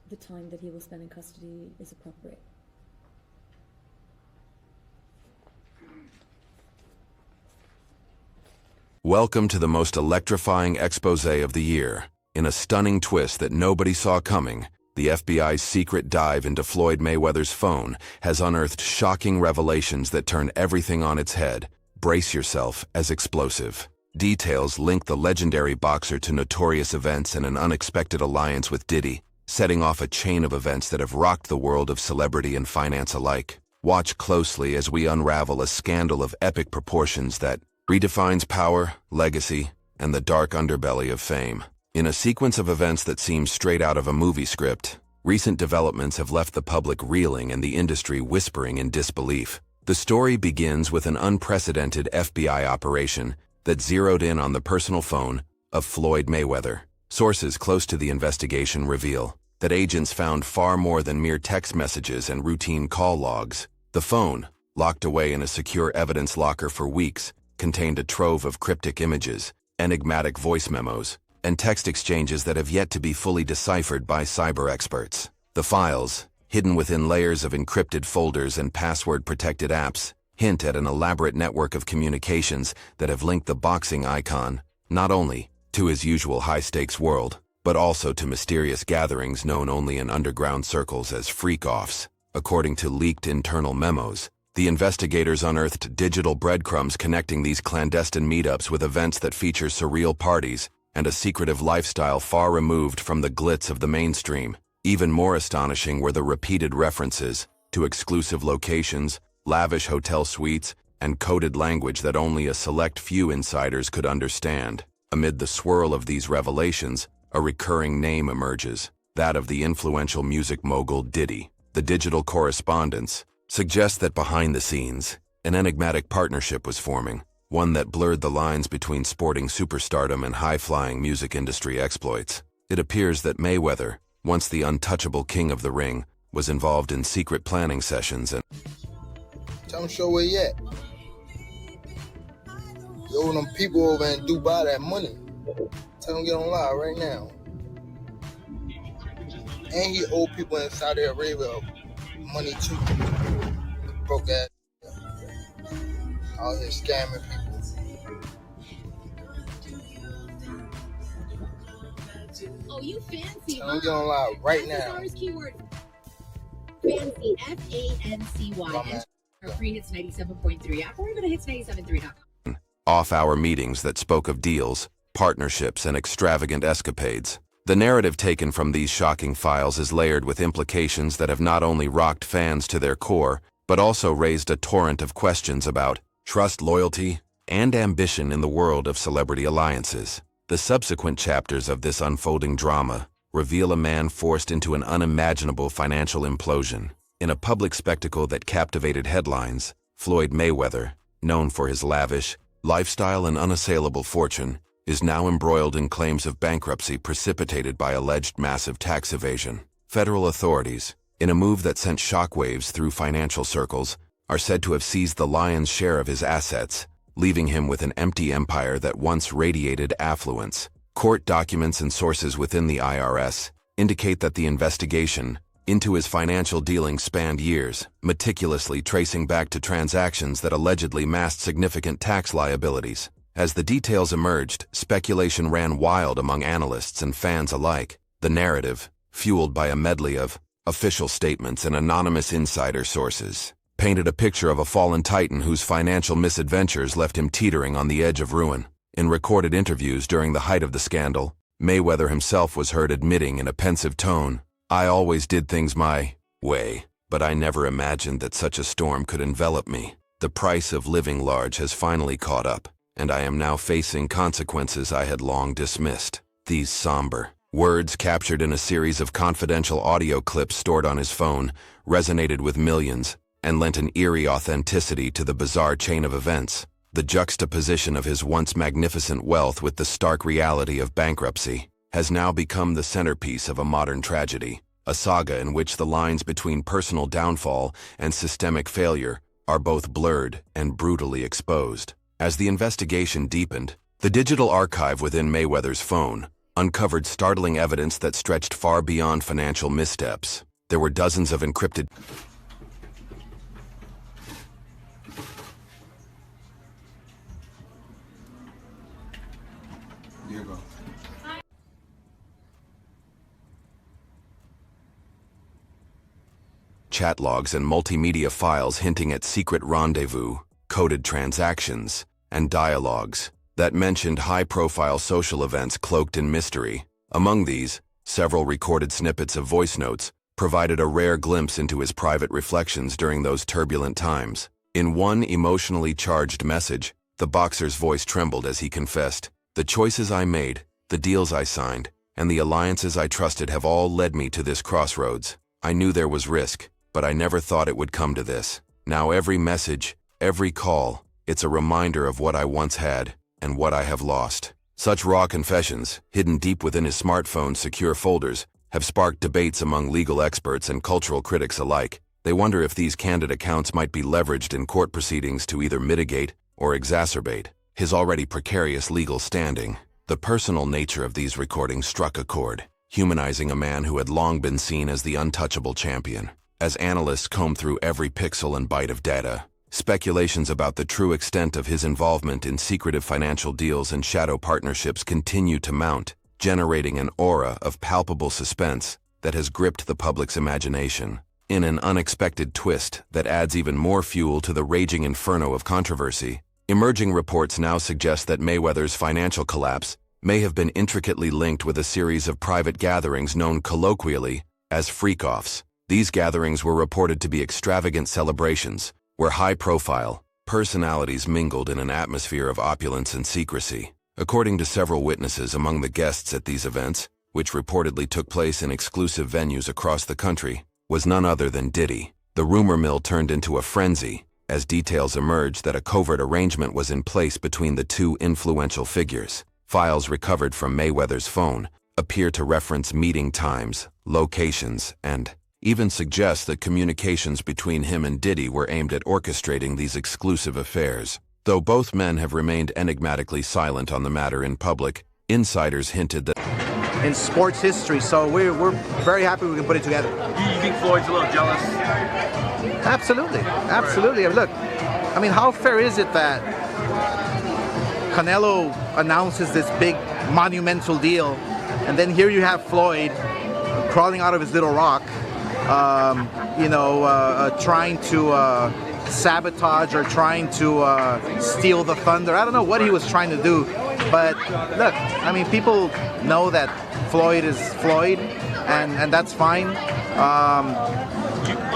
the time that he will spend in custody is appropriate. Welcome to the most electrifying exposé of the year. In a stunning twist that nobody saw coming, the FBI's secret dive into Floyd Mayweather's phone has unearthed shocking revelations that turn everything on its head. Brace yourself as explosive. Details link the legendary boxer to notorious events and an unexpected alliance with Diddy, setting off a chain of events that have rocked the world of celebrity and finance alike. Watch closely as we unravel a scandal of epic proportions that redefines power, legacy, and the dark underbelly of fame. In a sequence of events that seems straight out of a movie script, recent developments have left the public reeling and the industry whispering in disbelief. The story begins with an unprecedented FBI operation that zeroed in on the personal phone of Floyd Mayweather. Sources close to the investigation reveal that agents found far more than mere text messages and routine call logs. The phone, locked away in a secure evidence locker for weeks, contained a trove of cryptic images, enigmatic voice memos, and text exchanges that have yet to be fully deciphered by cyber experts. The files, hidden within layers of encrypted folders and password-protected apps, hint at an elaborate network of communications that have linked the boxing icon, not only to his usual high-stakes world, but also to mysterious gatherings known only in underground circles as Freakoffs. According to leaked internal memos, the investigators unearthed digital breadcrumbs connecting these clandestine meetups with events that feature surreal parties and a secretive lifestyle far removed from the glitz of the mainstream. Even more astonishing were the repeated references to exclusive locations, lavish hotel suites, and coded language that only a select few insiders could understand. Amid the swirl of these revelations, a recurring name emerges, that of the influential music mogul Diddy. The digital correspondence suggests that behind the scenes, an enigmatic partnership was forming, one that blurred the lines between sporting superstardom and high-flying music industry exploits. It appears that Mayweather, once the untouchable king of the ring, was involved in secret planning sessions and tell them show where you at. Yo, them people over in Dubai that money. Tell them get on live right now. And he owe people in Saudi Arabia money too. Broke ass. Out here scamming people. Oh, you fancy, Tell them get on live right now. That's the keyword. Fancy, F-A-N-C-Y. Our free hits 97.3 app, or go to hits973.com. off-hour meetings that spoke of deals, partnerships, and extravagant escapades. The narrative taken from these shocking files is layered with implications that have not only rocked fans to their core, but also raised a torrent of questions about trust, loyalty, and ambition in the world of celebrity alliances. The subsequent chapters of this unfolding drama reveal a man forced into an unimaginable financial implosion. In a public spectacle that captivated headlines, Floyd Mayweather, known for his lavish lifestyle and unassailable fortune, is now embroiled in claims of bankruptcy precipitated by alleged massive tax evasion. Federal authorities, in a move that sent shockwaves through financial circles, are said to have seized the lion's share of his assets, leaving him with an empty empire that once radiated affluence. Court documents and sources within the IRS indicate that the investigation into his financial dealings spanned years, meticulously tracing back to transactions that allegedly masked significant tax liabilities. As the details emerged, speculation ran wild among analysts and fans alike. The narrative, fueled by a medley of official statements and anonymous insider sources, painted a picture of a fallen titan whose financial misadventures left him teetering on the edge of ruin. In recorded interviews during the height of the scandal, Mayweather himself was heard admitting in a pensive tone, "I always did things my way, but I never imagined that such a storm could envelop me. The price of living large has finally caught up, and I am now facing consequences I had long dismissed." These somber words, captured in a series of confidential audio clips stored on his phone, resonated with millions and lent an eerie authenticity to the bizarre chain of events. The juxtaposition of his once magnificent wealth with the stark reality of bankruptcy has now become the centerpiece of a modern tragedy, a saga in which the lines between personal downfall and systemic failure are both blurred and brutally exposed. As the investigation deepened, the digital archive within Mayweather's phone uncovered startling evidence that stretched far beyond financial missteps. There were dozens of encrypted chat logs and multimedia files hinting at secret rendezvous, coded transactions, and dialogues that mentioned high-profile social events cloaked in mystery. Among these, several recorded snippets of voice notes provided a rare glimpse into his private reflections during those turbulent times. In one emotionally charged message, the boxer's voice trembled as he confessed, "The choices I made, the deals I signed, and the alliances I trusted have all led me to this crossroads. I knew there was risk, but I never thought it would come to this. Now every message, every call, it's a reminder of what I once had and what I have lost." Such raw confessions, hidden deep within his smartphone's secure folders, have sparked debates among legal experts and cultural critics alike. They wonder if these candid accounts might be leveraged in court proceedings to either mitigate or exacerbate his already precarious legal standing. The personal nature of these recordings struck a chord, humanizing a man who had long been seen as the untouchable champion. As analysts combed through every pixel and byte of data, speculations about the true extent of his involvement in secretive financial deals and shadow partnerships continue to mount, generating an aura of palpable suspense that has gripped the public's imagination. In an unexpected twist that adds even more fuel to the raging inferno of controversy, emerging reports now suggest that Mayweather's financial collapse may have been intricately linked with a series of private gatherings known colloquially as Freakoffs. These gatherings were reported to be extravagant celebrations, where high-profile personalities mingled in an atmosphere of opulence and secrecy. According to several witnesses, among the guests at these events, which reportedly took place in exclusive venues across the country, was none other than Diddy. The rumor mill turned into a frenzy as details emerged that a covert arrangement was in place between the two influential figures. Files recovered from Mayweather's phone appear to reference meeting times, locations, and even suggest that communications between him and Diddy were aimed at orchestrating these exclusive affairs. Though both men have remained enigmatically silent on the matter in public, insiders hinted that in sports history, so we're very happy we can put it together. You think Floyd's a little jealous? Absolutely, absolutely. Right. Look, I mean, how fair is it that Canelo announces this big monumental deal, and then here you have Floyd crawling out of his little rock, trying to sabotage or trying to steal the thunder. I don't know what he was trying to do, but look, I mean, people know that Floyd is Floyd, and that's fine.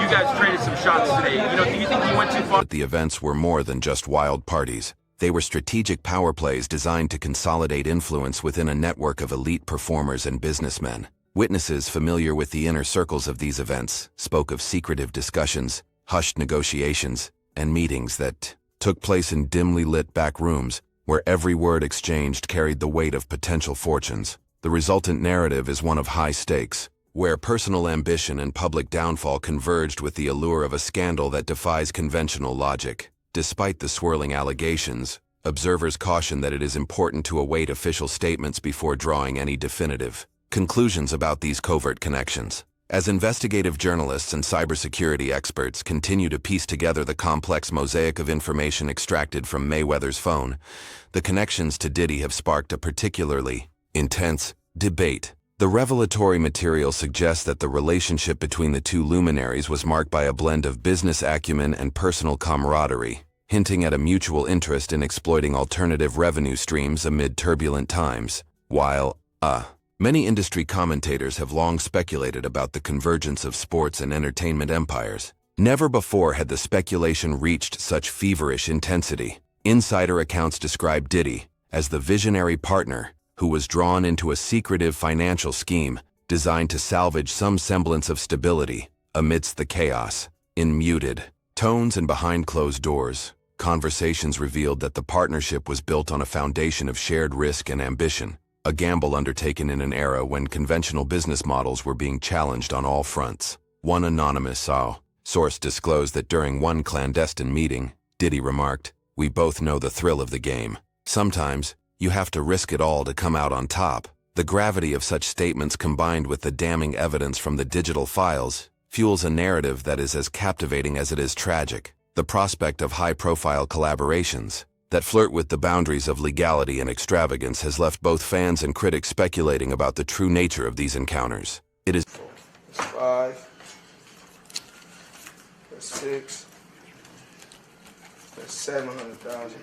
You guys traded some shots today. Do you think he went too far? The events were more than just wild parties. They were strategic power plays designed to consolidate influence within a network of elite performers and businessmen. Witnesses familiar with the inner circles of these events spoke of secretive discussions, hushed negotiations, and meetings that took place in dimly lit back rooms where every word exchanged carried the weight of potential fortunes. The resultant narrative is one of high stakes, where personal ambition and public downfall converged with the allure of a scandal that defies conventional logic. Despite the swirling allegations, observers caution that it is important to await official statements before drawing any definitive conclusions about these covert connections. As investigative journalists and cybersecurity experts continue to piece together the complex mosaic of information extracted from Mayweather's phone, the connections to Diddy have sparked a particularly intense debate. The revelatory material suggests that the relationship between the two luminaries was marked by a blend of business acumen and personal camaraderie, hinting at a mutual interest in exploiting alternative revenue streams amid turbulent times. While, many industry commentators have long speculated about the convergence of sports and entertainment empires, never before had the speculation reached such feverish intensity. Insider accounts describe Diddy as the visionary partner who was drawn into a secretive financial scheme designed to salvage some semblance of stability amidst the chaos. In muted tones and behind closed doors, conversations revealed that the partnership was built on a foundation of shared risk and ambition, a gamble undertaken in an era when conventional business models were being challenged on all fronts. One anonymous source disclosed that during one clandestine meeting, Diddy remarked, "We both know the thrill of the game. Sometimes, you have to risk it all to come out on top." The gravity of such statements combined with the damning evidence from the digital files fuels a narrative that is as captivating as it is tragic. The prospect of high-profile collaborations that flirt with the boundaries of legality and extravagance has left both fans and critics speculating about the true nature of these encounters. It is That's 5. That's 6. That's 700,000.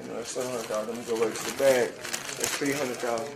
You know, that's 700,000. Let me go back to the bag. That's 300,000.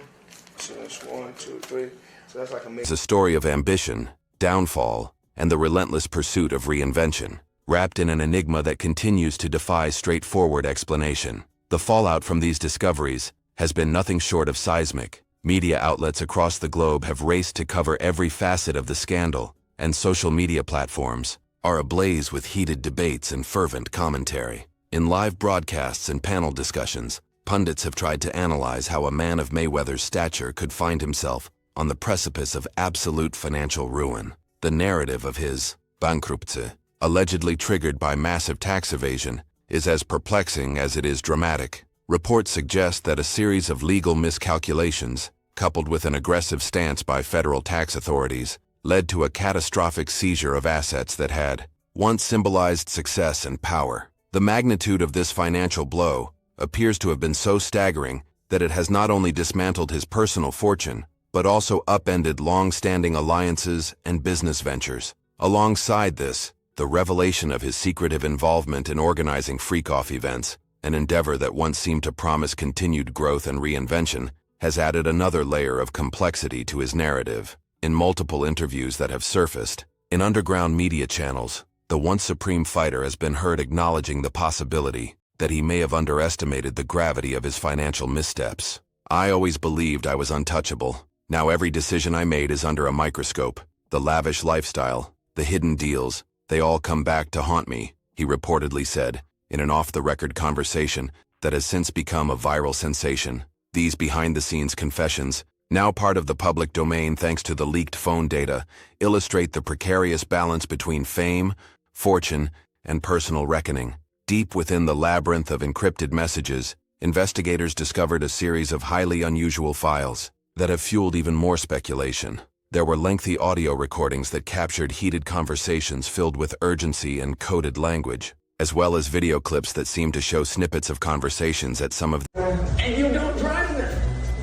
So that's 1, 2, 3. So that's like a story of ambition, downfall, and the relentless pursuit of reinvention, wrapped in an enigma that continues to defy straightforward explanation. The fallout from these discoveries has been nothing short of seismic. Media outlets across the globe have raced to cover every facet of the scandal, and social media platforms are ablaze with heated debates and fervent commentary. In live broadcasts and panel discussions, pundits have tried to analyze how a man of Mayweather's stature could find himself on the precipice of absolute financial ruin. The narrative of his bankruptcy, allegedly triggered by massive tax evasion, is as perplexing as it is dramatic. Reports suggest that a series of legal miscalculations, coupled with an aggressive stance by federal tax authorities, led to a catastrophic seizure of assets that had once symbolized success and power. The magnitude of this financial blow appears to have been so staggering that it has not only dismantled his personal fortune, but also upended long-standing alliances and business ventures. Alongside this, the revelation of his secretive involvement in organizing Freakoff events, an endeavor that once seemed to promise continued growth and reinvention, has added another layer of complexity to his narrative. In multiple interviews that have surfaced in underground media channels, the once supreme fighter has been heard acknowledging the possibility that he may have underestimated the gravity of his financial missteps. "I always believed I was untouchable. Now every decision I made is under a microscope. The lavish lifestyle, the hidden deals, they all come back to haunt me," he reportedly said in an off-the-record conversation that has since become a viral sensation. These behind-the-scenes confessions, now part of the public domain thanks to the leaked phone data, illustrate the precarious balance between fame, fortune, and personal reckoning. Deep within the labyrinth of encrypted messages, investigators discovered a series of highly unusual files that have fueled even more speculation. There were lengthy audio recordings that captured heated conversations filled with urgency and coded language, as well as video clips that seemed to show snippets of conversations at some of the And you don't drive there.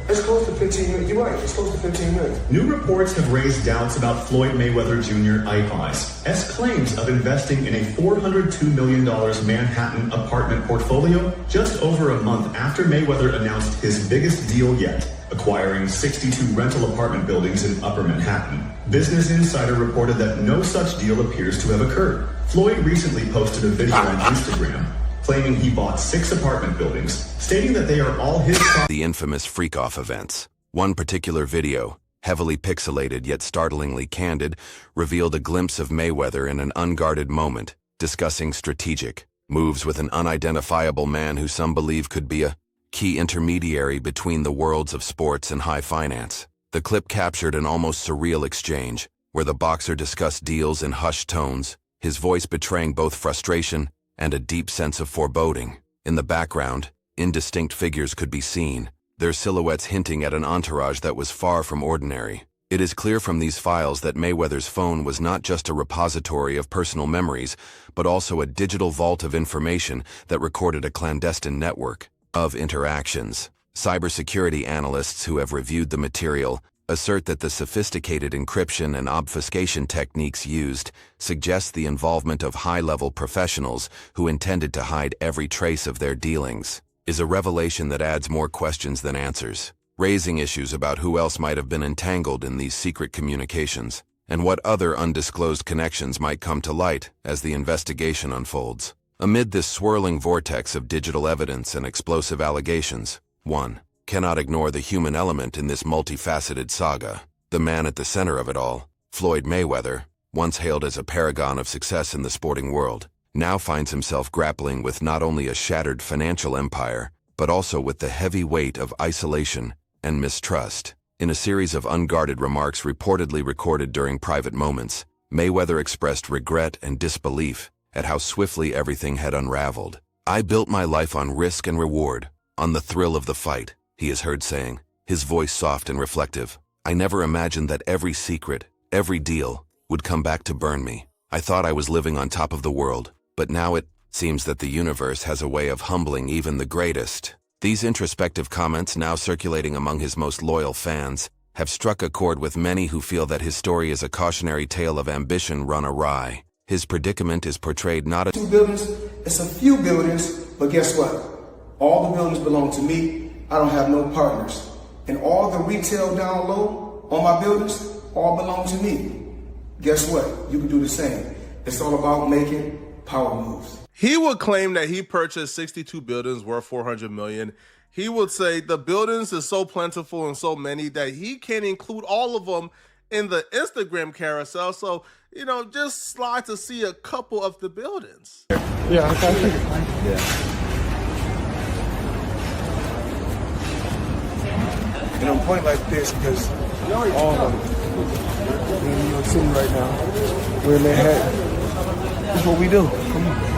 It's close to 15 minutes. You're right. It's close to 15 minutes. New reports have raised doubts about Floyd Mayweather Jr. IPOS claims of investing in a $402 million Manhattan apartment portfolio just over a month after Mayweather announced his biggest deal yet, acquiring 62 rental apartment buildings in Upper Manhattan. Business Insider reported that no such deal appears to have occurred. Floyd recently posted a video on Instagram claiming he bought 6 apartment buildings, stating that they are all his the infamous Freakoff events. One particular video, heavily pixelated yet startlingly candid, revealed a glimpse of Mayweather in an unguarded moment, discussing strategic moves with an unidentifiable man who some believe could be a key intermediary between the worlds of sports and high finance. The clip captured an almost surreal exchange, where the boxer discussed deals in hushed tones, his voice betraying both frustration and a deep sense of foreboding. In the background, indistinct figures could be seen, their silhouettes hinting at an entourage that was far from ordinary. It is clear from these files that Mayweather's phone was not just a repository of personal memories, but also a digital vault of information that recorded a clandestine network of interactions. Cybersecurity analysts who have reviewed the material assert that the sophisticated encryption and obfuscation techniques used suggest the involvement of high-level professionals who intended to hide every trace of their dealings. Is a revelation that adds more questions than answers, raising issues about who else might have been entangled in these secret communications, and what other undisclosed connections might come to light as the investigation unfolds. Amid this swirling vortex of digital evidence and explosive allegations, one cannot ignore the human element in this multifaceted saga. The man at the center of it all, Floyd Mayweather, once hailed as a paragon of success in the sporting world, now finds himself grappling with not only a shattered financial empire, but also with the heavy weight of isolation and mistrust. In a series of unguarded remarks reportedly recorded during private moments, Mayweather expressed regret and disbelief at how swiftly everything had unraveled. "I built my life on risk and reward, on the thrill of the fight," he is heard saying, his voice soft and reflective. I never imagined that every secret, every deal, would come back to burn me. I thought I was living on top of the world, but now it seems that the universe has a way of humbling even the greatest. These introspective comments, now circulating among his most loyal fans, have struck a chord with many who feel that his story is a cautionary tale of ambition run awry. His predicament is portrayed not as 2 buildings, it's a few buildings, but guess what? All the buildings belong to me. I don't have no partners. And all the retail down low on my buildings all belong to me. Guess what? You can do the same. It's all about making power moves. He would claim that he purchased 62 buildings worth $400 million. He would say the buildings is so plentiful and so many that he can't include all of them in the Instagram carousel. So, just slide to see a couple of the buildings. Yeah, I figured. Yeah. And I'm pointing like this because all of them, we're in New York City right now. We're in Manhattan. That's what we do. Come on.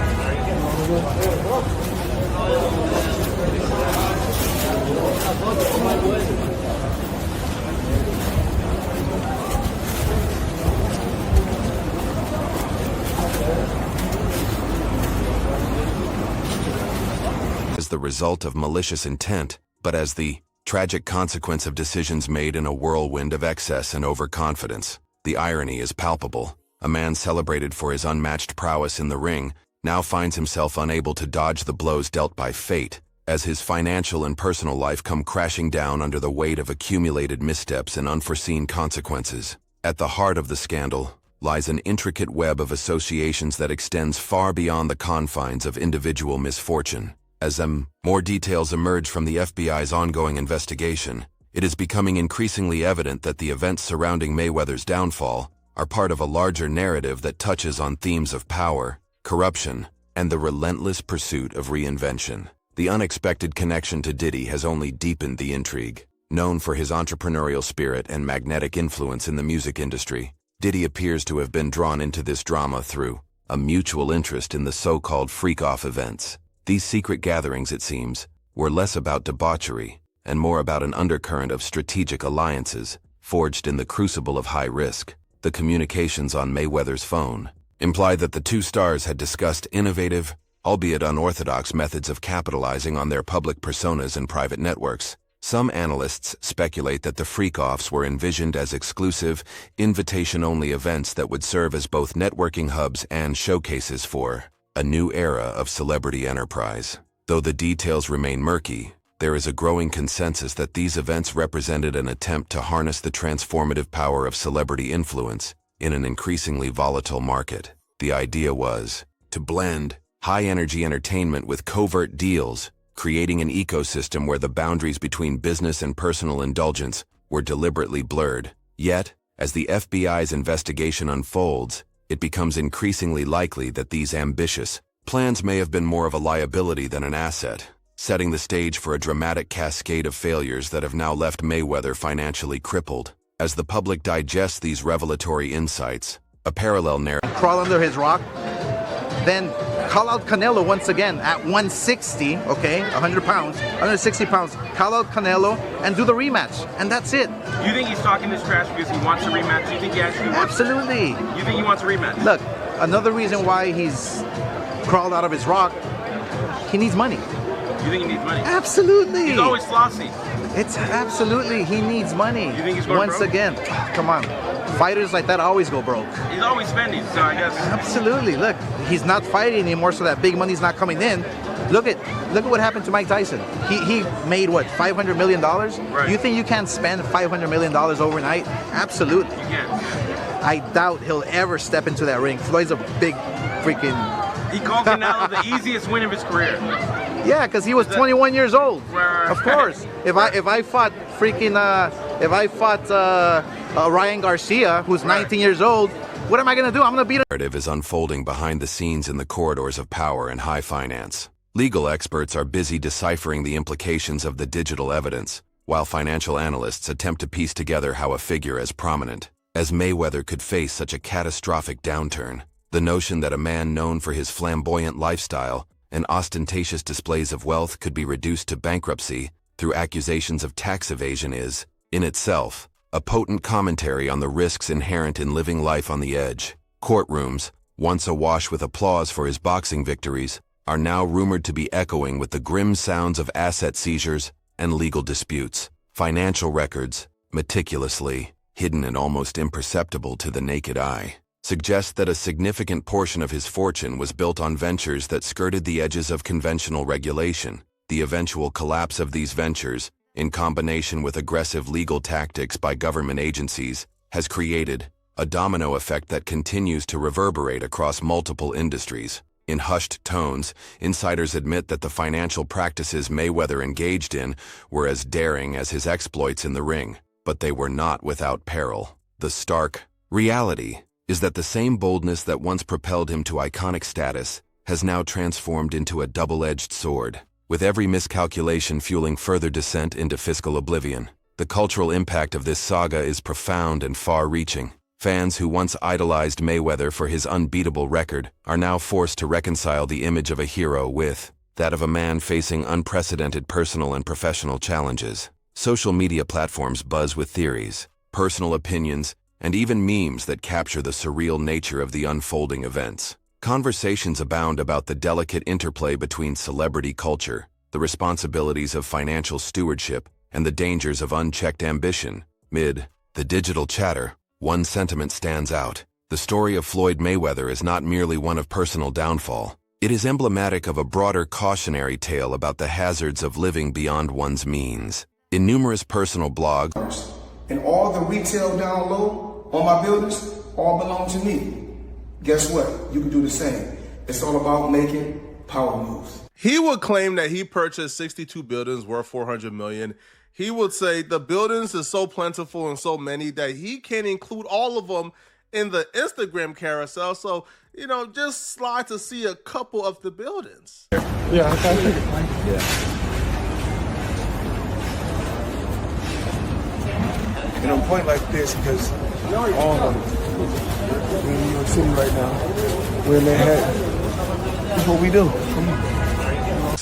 as the result of malicious intent, but as the tragic consequence of decisions made in a whirlwind of excess and overconfidence. The irony is palpable. A man celebrated for his unmatched prowess in the ring now finds himself unable to dodge the blows dealt by fate, as his financial and personal life come crashing down under the weight of accumulated missteps and unforeseen consequences. At the heart of the scandal lies an intricate web of associations that extends far beyond the confines of individual misfortune. As more details emerge from the FBI's ongoing investigation, it is becoming increasingly evident that the events surrounding Mayweather's downfall are part of a larger narrative that touches on themes of power, corruption, and the relentless pursuit of reinvention. The unexpected connection to Diddy has only deepened the intrigue. Known for his entrepreneurial spirit and magnetic influence in the music industry, Diddy appears to have been drawn into this drama through a mutual interest in the so-called Freakoff events. These secret gatherings, it seems, were less about debauchery and more about an undercurrent of strategic alliances forged in the crucible of high risk. The communications on Mayweather's phone imply that the two stars had discussed innovative, albeit unorthodox, methods of capitalizing on their public personas and private networks. Some analysts speculate that the Freakoffs were envisioned as exclusive, invitation-only events that would serve as both networking hubs and showcases for a new era of celebrity enterprise. Though the details remain murky, there is a growing consensus that these events represented an attempt to harness the transformative power of celebrity influence in an increasingly volatile market. The idea was to blend high-energy entertainment with covert deals, creating an ecosystem where the boundaries between business and personal indulgence were deliberately blurred. Yet, as the FBI's investigation unfolds, it becomes increasingly likely that these ambitious plans may have been more of a liability than an asset, setting the stage for a dramatic cascade of failures that have now left Mayweather financially crippled. As the public digests these revelatory insights, a parallel narrative crawl under his rock, then call out Canelo once again at 160, okay, 100 pounds, 160 pounds, call out Canelo and do the rematch, and that's it. You think he's talking this trash because he wants a rematch? You think he actually wants Absolutely. You think he wants a rematch? Look, another reason why he's crawled out of his rock, he needs money. You think he needs money? Absolutely. He's always flossy. It's absolutely, he needs money. You think he's going Once broke? again, come on. Fighters like that always go broke. He's always spending, so I guess. Absolutely. Look, he's not fighting anymore, so that big money's not coming in. Look at what happened to Mike Tyson. He made what, $500 million? Right. You think you can spend $500 million overnight? Absolutely. You can. I doubt he'll ever step into that ring. Floyd's a big freaking. He called Canelo the easiest win of his career. Yeah, because he was 21 years old. Right. Of course. If I fought freaking Ryan Garcia, who's 19 years old, what am I gonna do? I'm gonna beat him. narrative is unfolding behind the scenes in the corridors of power and high finance. Legal experts are busy deciphering the implications of the digital evidence, while financial analysts attempt to piece together how a figure as prominent as Mayweather could face such a catastrophic downturn. The notion that a man known for his flamboyant lifestyle and ostentatious displays of wealth could be reduced to bankruptcy through accusations of tax evasion is, in itself, a potent commentary on the risks inherent in living life on the edge. Courtrooms, once awash with applause for his boxing victories, are now rumored to be echoing with the grim sounds of asset seizures and legal disputes. Financial records, meticulously hidden and almost imperceptible to the naked eye, suggest that a significant portion of his fortune was built on ventures that skirted the edges of conventional regulation. The eventual collapse of these ventures, in combination with aggressive legal tactics by government agencies, has created a domino effect that continues to reverberate across multiple industries. In hushed tones, insiders admit that the financial practices Mayweather engaged in were as daring as his exploits in the ring, but they were not without peril. The stark reality is that the same boldness that once propelled him to iconic status has now transformed into a double-edged sword, with every miscalculation fueling further descent into fiscal oblivion. The cultural impact of this saga is profound and far-reaching. Fans who once idolized Mayweather for his unbeatable record are now forced to reconcile the image of a hero with that of a man facing unprecedented personal and professional challenges. Social media platforms buzz with theories, personal opinions, and even memes that capture the surreal nature of the unfolding events. Conversations abound about the delicate interplay between celebrity culture, the responsibilities of financial stewardship, and the dangers of unchecked ambition. Mid the digital chatter, one sentiment stands out. The story of Floyd Mayweather is not merely one of personal downfall. It is emblematic of a broader cautionary tale about the hazards of living beyond one's means. In numerous personal blogs, and all the retail down low on my buildings all belong to me. Guess what? You can do the same. It's all about making power moves. He would claim that he purchased 62 buildings worth $400 million. He would say the buildings is so plentiful and so many that he can't include all of them in the Instagram carousel. So, just slide to see a couple of the buildings. Yeah, okay. And I'm pointing like this because all of them, we're in New York City right now. We're in Manhattan. That's what we do. Come on.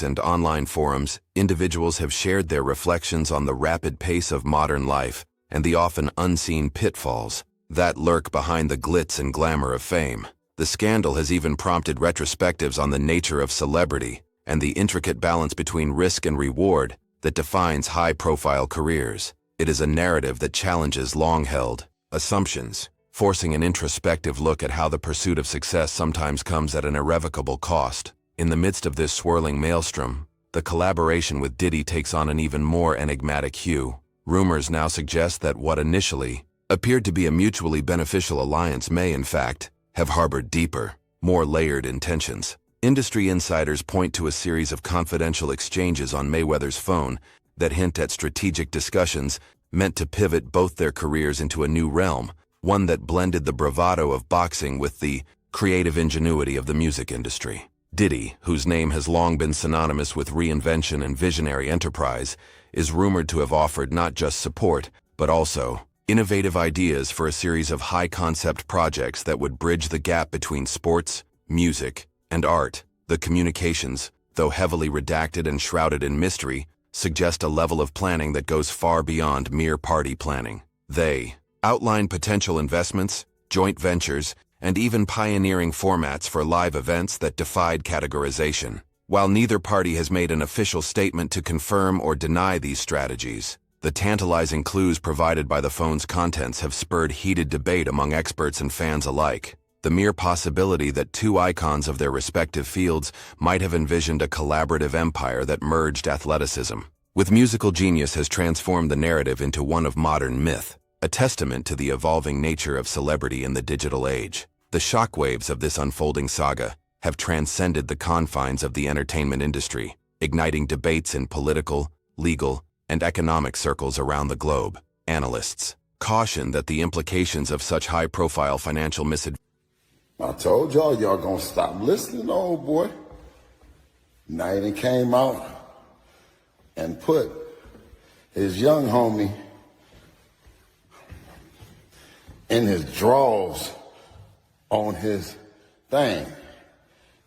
And online forums, individuals have shared their reflections on the rapid pace of modern life and the often unseen pitfalls that lurk behind the glitz and glamour of fame. The scandal has even prompted retrospectives on the nature of celebrity and the intricate balance between risk and reward that defines high-profile careers. It is a narrative that challenges long-held assumptions, forcing an introspective look at how the pursuit of success sometimes comes at an irrevocable cost. In the midst of this swirling maelstrom, the collaboration with Diddy takes on an even more enigmatic hue. Rumors now suggest that what initially appeared to be a mutually beneficial alliance may, in fact, have harbored deeper, more layered intentions. Industry insiders point to a series of confidential exchanges on Mayweather's phone that hint at strategic discussions meant to pivot both their careers into a new realm, one that blended the bravado of boxing with the creative ingenuity of the music industry. Diddy, whose name has long been synonymous with reinvention and visionary enterprise, is rumored to have offered not just support, but also innovative ideas for a series of high-concept projects that would bridge the gap between sports, music, and art. The communications, though heavily redacted and shrouded in mystery, suggest a level of planning that goes far beyond mere party planning. They outline potential investments, joint ventures, and even pioneering formats for live events that defied categorization. While neither party has made an official statement to confirm or deny these strategies, the tantalizing clues provided by the phone's contents have spurred heated debate among experts and fans alike. The mere possibility that two icons of their respective fields might have envisioned a collaborative empire that merged athleticism with musical genius has transformed the narrative into one of modern myth, a testament to the evolving nature of celebrity in the digital age. The shockwaves of this unfolding saga have transcended the confines of the entertainment industry, igniting debates in political, legal, and economic circles around the globe. Analysts caution that the implications of such high-profile financial misadvantages. I told y'all gonna stop listening to old boy. Now he done came out and put his young homie in his drawers on his thing.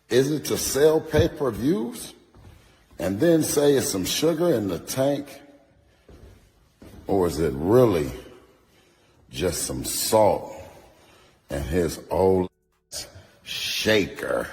Is it to sell pay-per-views? and then say it's some sugar in the tank? Or is it really just some salt and his old shaker?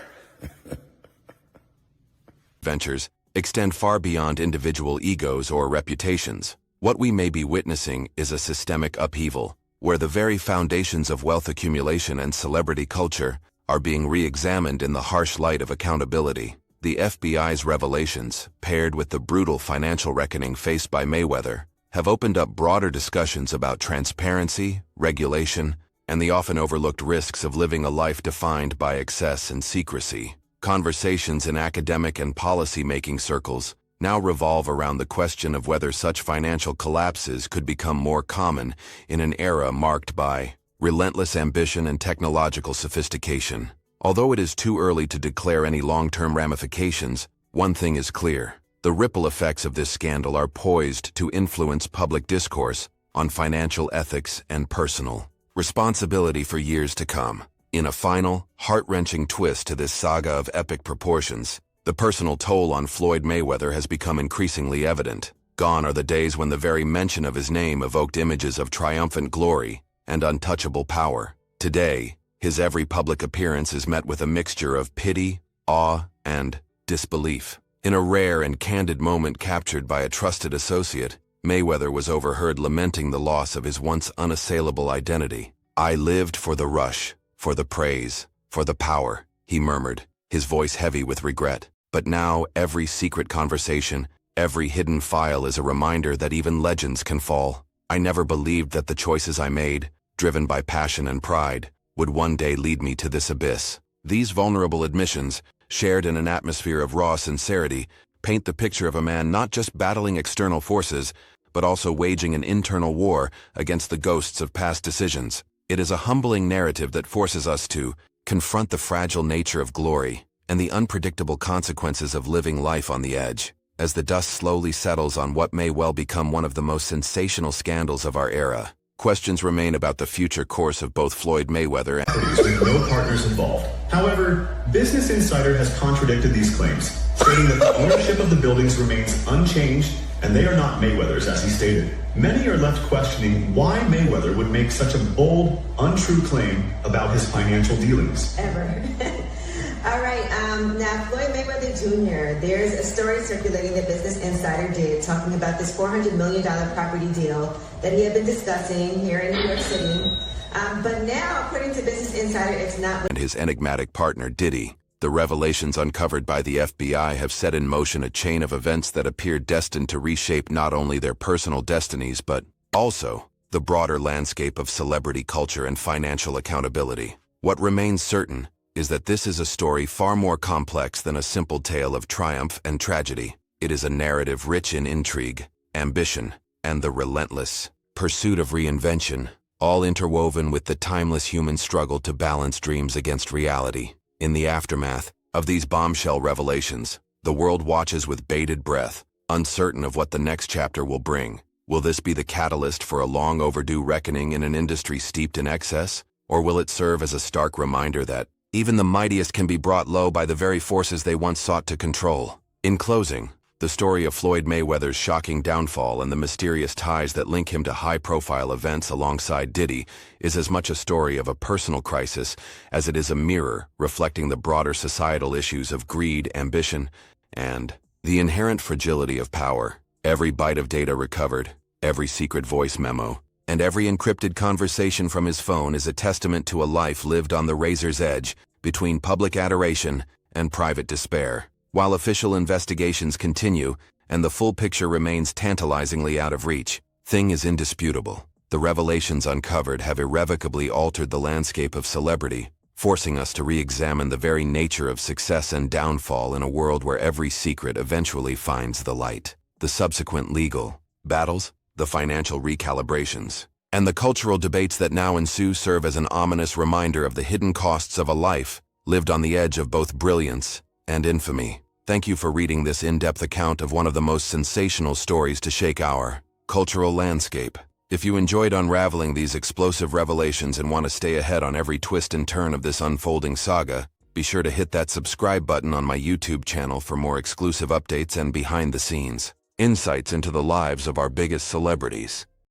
Ventures extend far beyond individual egos or reputations. What we may be witnessing is a systemic upheaval, where the very foundations of wealth accumulation and celebrity culture are being re-examined in the harsh light of accountability. The FBI's revelations, paired with the brutal financial reckoning faced by Mayweather, have opened up broader discussions about transparency, regulation, and the often overlooked risks of living a life defined by excess and secrecy. Conversations in academic and policy-making circles now revolve around the question of whether such financial collapses could become more common in an era marked by relentless ambition and technological sophistication. Although it is too early to declare any long-term ramifications, one thing is clear. The ripple effects of this scandal are poised to influence public discourse on financial ethics and personal responsibility for years to come. In a final, heart-wrenching twist to this saga of epic proportions, the personal toll on Floyd Mayweather has become increasingly evident. Gone are the days when the very mention of his name evoked images of triumphant glory and untouchable power. Today, his every public appearance is met with a mixture of pity, awe, and disbelief. In a rare and candid moment captured by a trusted associate, Mayweather was overheard lamenting the loss of his once unassailable identity. "I lived for the rush, for the praise, for the power," he murmured, his voice heavy with regret. But now every secret conversation, every hidden file is a reminder that even legends can fall. "I never believed that the choices I made, driven by passion and pride, would one day lead me to this abyss." These vulnerable admissions, shared in an atmosphere of raw sincerity, paint the picture of a man not just battling external forces, but also waging an internal war against the ghosts of past decisions. It is a humbling narrative that forces us to confront the fragile nature of glory and the unpredictable consequences of living life on the edge. As the dust slowly settles on what may well become one of the most sensational scandals of our era, questions remain about the future course of both Floyd Mayweather and with no partners involved. However, Business Insider has contradicted these claims, stating that the ownership of the buildings remains unchanged and they are not Mayweather's, as he stated. Many are left questioning why Mayweather would make such a bold, untrue claim about his financial dealings. Ever. All right, now Floyd Mayweather Jr., there's a story circulating that Business Insider did talking about this $400 million property deal that he had been discussing here in New York City. But now, according to Business Insider, it's not... and his enigmatic partner, Diddy. The revelations uncovered by the FBI have set in motion a chain of events that appear destined to reshape not only their personal destinies, but also the broader landscape of celebrity culture and financial accountability. What remains certain is that this is a story far more complex than a simple tale of triumph and tragedy. It is a narrative rich in intrigue, ambition, and the relentless pursuit of reinvention, all interwoven with the timeless human struggle to balance dreams against reality. In the aftermath of these bombshell revelations, the world watches with bated breath, uncertain of what the next chapter will bring. Will this be the catalyst for a long overdue reckoning in an industry steeped in excess? Or will it serve as a stark reminder that even the mightiest can be brought low by the very forces they once sought to control? In closing, the story of Floyd Mayweather's shocking downfall and the mysterious ties that link him to high-profile events alongside Diddy is as much a story of a personal crisis as it is a mirror reflecting the broader societal issues of greed, ambition, and the inherent fragility of power. Every byte of data recovered, every secret voice memo, and every encrypted conversation from his phone is a testament to a life lived on the razor's edge between public adoration and private despair. While official investigations continue and the full picture remains tantalizingly out of reach, thing is indisputable. The revelations uncovered have irrevocably altered the landscape of celebrity, forcing us to re-examine the very nature of success and downfall in a world where every secret eventually finds the light. The subsequent legal battles, the financial recalibrations, and the cultural debates that now ensue serve as an ominous reminder of the hidden costs of a life lived on the edge of both brilliance and infamy. Thank you for reading this in-depth account of one of the most sensational stories to shake our cultural landscape. If you enjoyed unraveling these explosive revelations and want to stay ahead on every twist and turn of this unfolding saga, Be sure to hit that subscribe button on my YouTube channel for more exclusive updates and behind-the-scenes insights into the lives of our biggest celebrities.